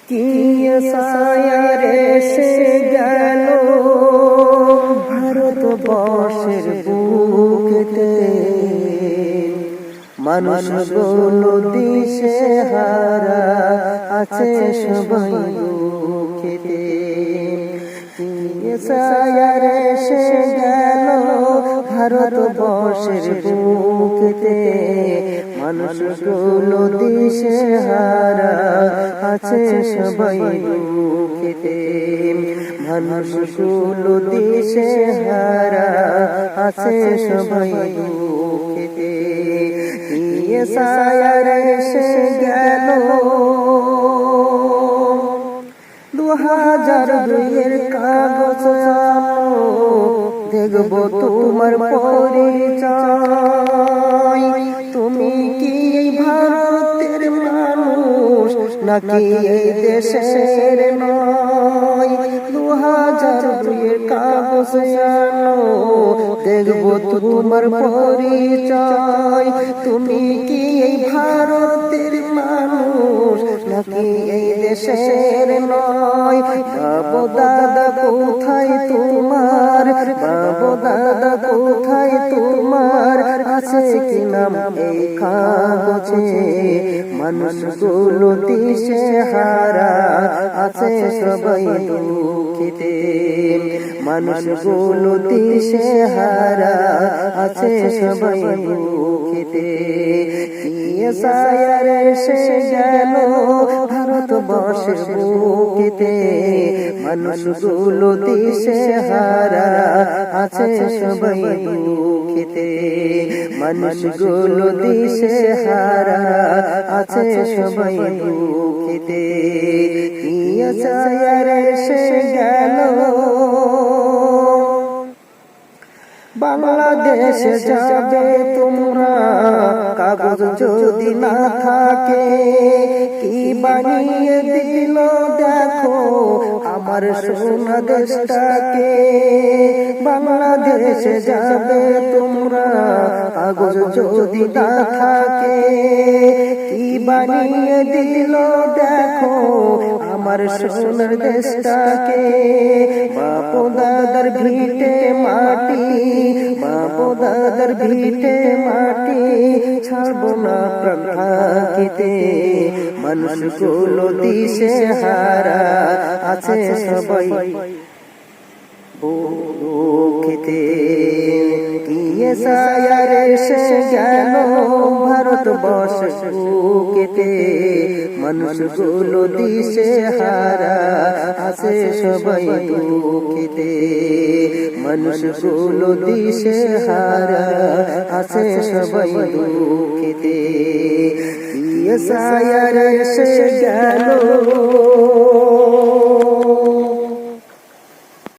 কি সায়ার এসে গেল ভারতবর্ষের বুকেতে, মানুষগুলো দিশে হারা আছে সবাই দুঃখেতে। কি সায়ার এসে গেল ভারতবর্ষের বুকেতে, মানুষগুলো দিশে হারা আছে সবাই দুঃখেতে। মানুষগুলো দিশে হারা আছে সবাই দুঃখেতে। কি সায়ার এসে গেল 2002 কাগজ আনো, দেখব তোমার পরিচয়। তুমি কি এই ভারতের মানুষ নাকি এই দেশের নয়? 2002 কাগজ আনো, দেখব তোমার পরিচয়। তুমি কি এই ভারতের মানুষ নাকি এই দেশের নয়? বাবু দাদা কোথায় তোমার, বাবু দাদা কোথায় তোমার, আছে কি নাম এই কাগজে? মানুষগুলো দিশে হারা আছে সবাই দুঃখেতে। মানুষগুলো দিশে হারা আছে সবাই দুঃখেতে। কি সায়ার এসে গেল ভারতবর্ষের বুকেতে, মানুষগুলো দিশে হারা আছে সবাই দুঃখেতে। মানুষগুলো দিশে হারা আছে সবাই দুঃখেতে। কি সায়ার এসে গেল বাংলাদেশে যাবে তোমরা, কাগজ যদি না থাকে কি বানিয়ে দিল দেখো আমার সোনা দেশটাকে। বাংলাদেশে যাবে তোমরা, কাগজ যদি না থাকে কি বানিয়ে দিল দেখো আমার সোনার দেশটাকে। বাপু দাদার ভিটে মাটি, বাপু দাদার ভিটে মাটি ছাড়ব না প্রাণ থাকিতে। মানুষগুলো দিশে হারা আছে সবাই বুকেতে। কি সায়ার এসে গেল ভারতবর্ষের বুকেতে, মানুষগুলো দিশে হারা আছে সবাই দুঃখেতে। মানুষগুলো দিশে হারা আছে সবাই দুঃখেতে। কি সায়ার এসে গেল